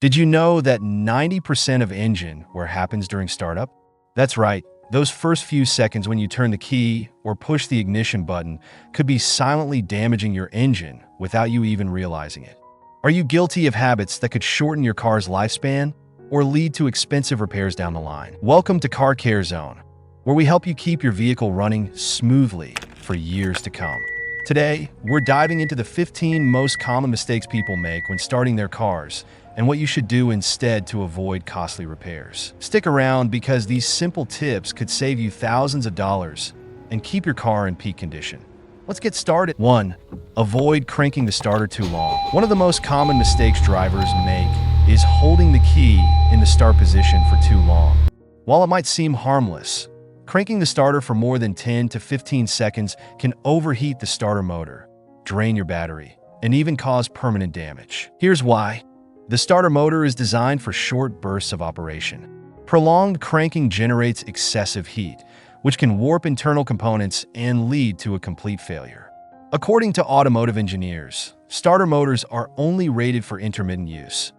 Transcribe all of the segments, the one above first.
Did you know that 90% of engine wear happens during startup? That's right. Those first few seconds when you turn the key or push the ignition button could be silently damaging your engine without you even realizing it. Are you guilty of habits that could shorten your car's lifespan or lead to expensive repairs down the line? Welcome to Car Care Zone, where we help you keep your vehicle running smoothly for years to come. Today, we're diving into the 15 most common mistakes people make when starting their cars and what you should do instead to avoid costly repairs. Stick around because these simple tips could save you thousands of dollars and keep your car in peak condition. Let's get started. 1. Avoid cranking the starter too long. One of the most common mistakes drivers make is holding the key in the start position for too long. While it might seem harmless, cranking the starter for more than 10 to 15 seconds can overheat the starter motor, drain your battery, and even cause permanent damage. Here's why. The starter motor is designed for short bursts of operation. Prolonged cranking generates excessive heat, which can warp internal components and lead to a complete failure. According to automotive engineers, starter motors are only rated for intermittent use,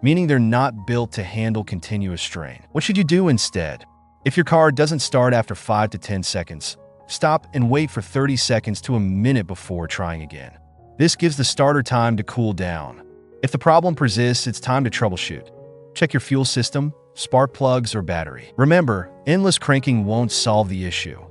meaning they're not built to handle continuous strain. What should you do instead? If your car doesn't start after 5 to 10 seconds, stop and wait for 30 seconds to a minute before trying again. This gives the starter time to cool down. If the problem persists, it's time to troubleshoot. Check your fuel system, spark plugs, or battery. Remember, endless cranking won't solve the issue.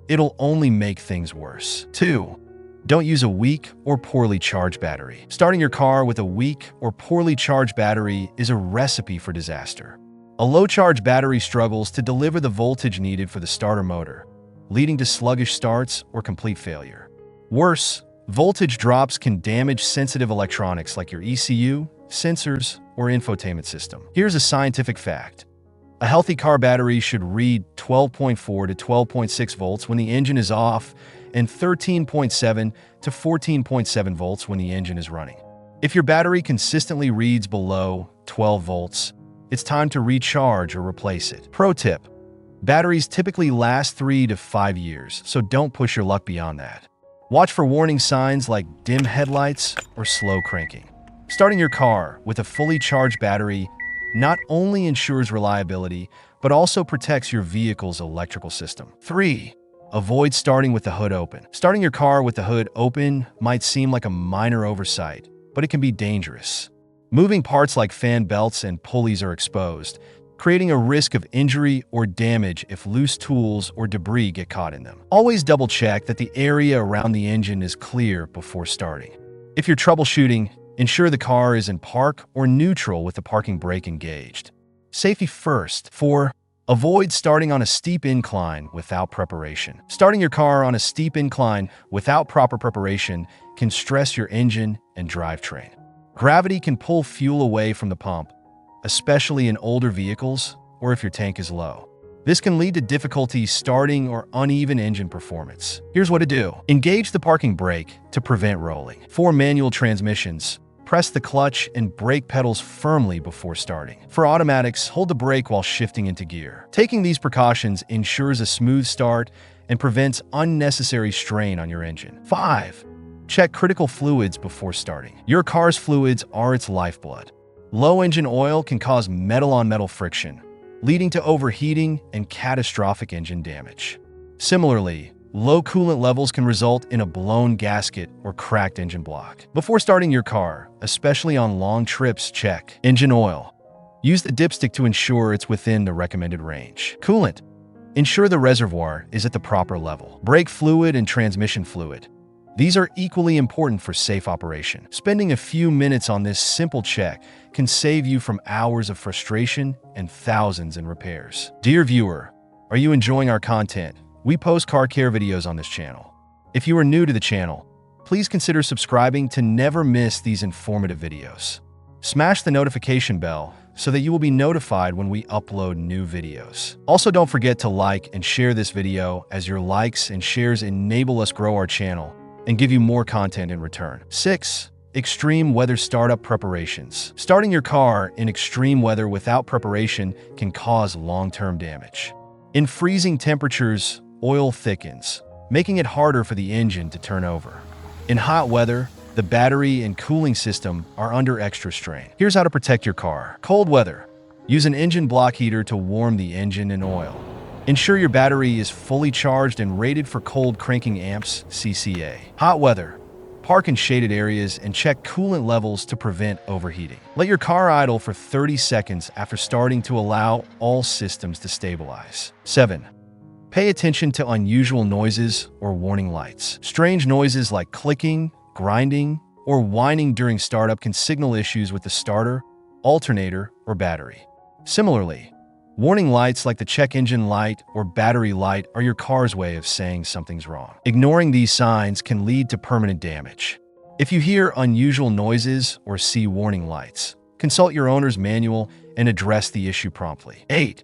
It'll only make things worse. 2. Don't use a weak or poorly charged battery. Starting your car with a weak or poorly charged battery is a recipe for disaster. A low-charge battery struggles to deliver the voltage needed for the starter motor, leading to sluggish starts or complete failure. Worse, voltage drops can damage sensitive electronics like your ECU, sensors, or infotainment system. Here's a scientific fact. A healthy car battery should read 12.4 to 12.6 volts when the engine is off and 13.7 to 14.7 volts when the engine is running. If your battery consistently reads below 12 volts, it's time to recharge or replace it. Pro tip: batteries typically last 3 to 5 years, so don't push your luck beyond that. Watch for warning signs like dim headlights or slow cranking. Starting your car with a fully charged battery not only ensures reliability, but also protects your vehicle's electrical system. 3. Avoid starting with the hood open. Starting your car with the hood open might seem like a minor oversight, but it can be dangerous. Moving parts like fan belts and pulleys are exposed, creating a risk of injury or damage if loose tools or debris get caught in them. Always double-check that the area around the engine is clear before starting. If you're troubleshooting, ensure the car is in park or neutral with the parking brake engaged. Safety first. 4. Avoid starting on a steep incline without preparation. Starting your car on a steep incline without proper preparation can stress your engine and drivetrain. Gravity can pull fuel away from the pump, especially in older vehicles or if your tank is low. This can lead to difficulty starting or uneven engine performance. Here's what to do. Engage the parking brake to prevent rolling. For manual transmissions, press the clutch and brake pedals firmly before starting. For automatics, hold the brake while shifting into gear. Taking these precautions ensures a smooth start and prevents unnecessary strain on your engine. 5. Check critical fluids before starting. Your car's fluids are its lifeblood. Low engine oil can cause metal-on-metal friction, leading to overheating and catastrophic engine damage. Similarly, low coolant levels can result in a blown gasket or cracked engine block. Before starting your car, especially on long trips, check engine oil. Use the dipstick to ensure it's within the recommended range. Coolant. Ensure the reservoir is at the proper level. Brake fluid and transmission fluid. These are equally important for safe operation. Spending a few minutes on this simple check can save you from hours of frustration and thousands in repairs. Dear viewer, are you enjoying our content? We post car care videos on this channel. If you are new to the channel, please consider subscribing to never miss these informative videos. Smash the notification bell so that you will be notified when we upload new videos. Also, don't forget to like and share this video, as your likes and shares enable us grow our channel and give you more content in return. 6. Extreme weather startup preparations. Starting your car in extreme weather without preparation can cause long-term damage. In freezing temperatures, oil thickens, making it harder for the engine to turn over. In hot weather, the battery and cooling system are under extra strain. Here's how to protect your car. Cold weather. Use an engine block heater to warm the engine and oil. Ensure your battery is fully charged and rated for cold cranking amps (CCA). Hot weather. Park in shaded areas and check coolant levels to prevent overheating. Let your car idle for 30 seconds after starting to allow all systems to stabilize. 7. Pay attention to unusual noises or warning lights. Strange noises like clicking, grinding, or whining during startup can signal issues with the starter, alternator, or battery. Similarly, warning lights like the check engine light or battery light are your car's way of saying something's wrong. Ignoring these signs can lead to permanent damage. If you hear unusual noises or see warning lights, consult your owner's manual and address the issue promptly. 8.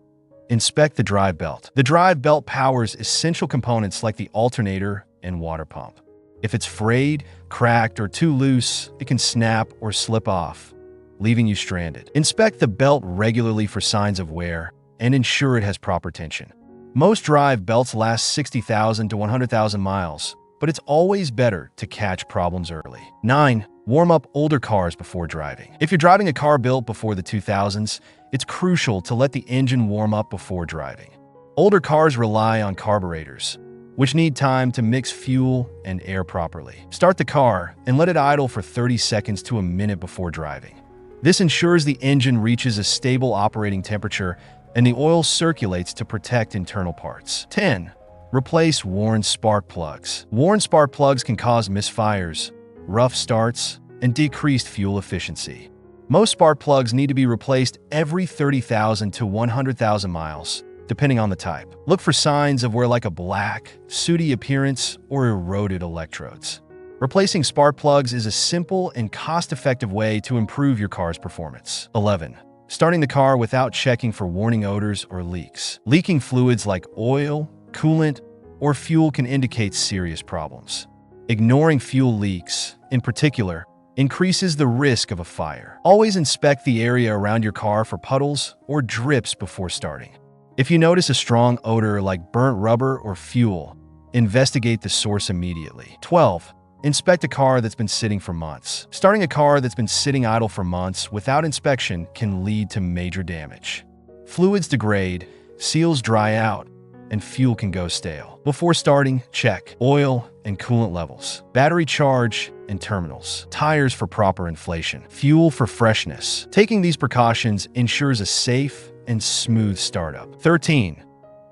Inspect the drive belt. The drive belt powers essential components like the alternator and water pump. If it's frayed, cracked, or too loose, it can snap or slip off, leaving you stranded. Inspect the belt regularly for signs of wear and ensure it has proper tension. Most drive belts last 60,000 to 100,000 miles, but it's always better to catch problems early. 9. Warm up older cars before driving. If you're driving a car built before the 2000s, it's crucial to let the engine warm up before driving. Older cars rely on carburetors, which need time to mix fuel and air properly. Start the car and let it idle for 30 seconds to a minute before driving. This ensures the engine reaches a stable operating temperature and the oil circulates to protect internal parts. 10. Replace worn spark plugs. Worn spark plugs can cause misfires, rough starts, and decreased fuel efficiency. Most spark plugs need to be replaced every 30,000 to 100,000 miles, depending on the type. Look for signs of wear like a black, sooty appearance or eroded electrodes. Replacing spark plugs is a simple and cost-effective way to improve your car's performance. 11. Starting the car without checking for warning odors or leaks. Leaking fluids like oil, coolant, or fuel can indicate serious problems. Ignoring fuel leaks, in particular, increases the risk of a fire. Always inspect the area around your car for puddles or drips before starting. If you notice a strong odor like burnt rubber or fuel, investigate the source immediately. 12. Inspect a car that's been sitting for months. Starting a car that's been sitting idle for months without inspection can lead to major damage. Fluids degrade, seals dry out, and fuel can go stale. Before starting, check oil and coolant levels, battery charge and terminals, tires for proper inflation, fuel for freshness. Taking these precautions ensures a safe and smooth startup. 13.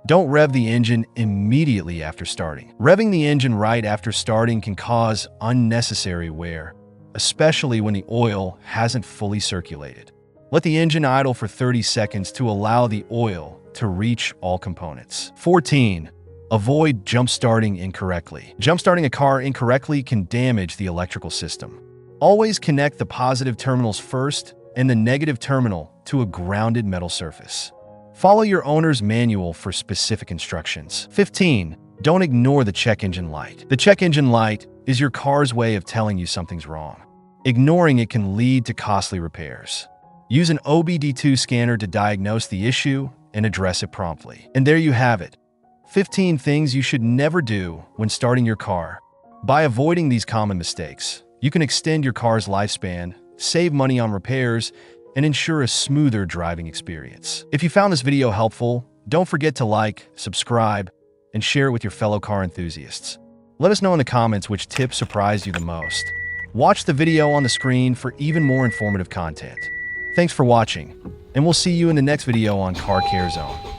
Don't rev the engine immediately after starting. Revving the engine right after starting can cause unnecessary wear, especially when the oil hasn't fully circulated. Let the engine idle for 30 seconds to allow the oil to reach all components. 14. Avoid jump-starting incorrectly. Jump-starting a car incorrectly can damage the electrical system. Always connect the positive terminals first and the negative terminal to a grounded metal surface. Follow your owner's manual for specific instructions. 15. Don't ignore the check engine light. The check engine light is your car's way of telling you something's wrong. Ignoring it can lead to costly repairs. Use an OBD2 scanner to diagnose the issue and address it promptly. And there you have it. 15 things you should never do when starting your car. By avoiding these common mistakes, you can extend your car's lifespan, save money on repairs, and ensure a smoother driving experience. If you found this video helpful, don't forget to like, subscribe, and share it with your fellow car enthusiasts. Let us know in the comments which tip surprised you the most. Watch the video on the screen for even more informative content. Thanks for watching, and we'll see you in the next video on Car Care Zone.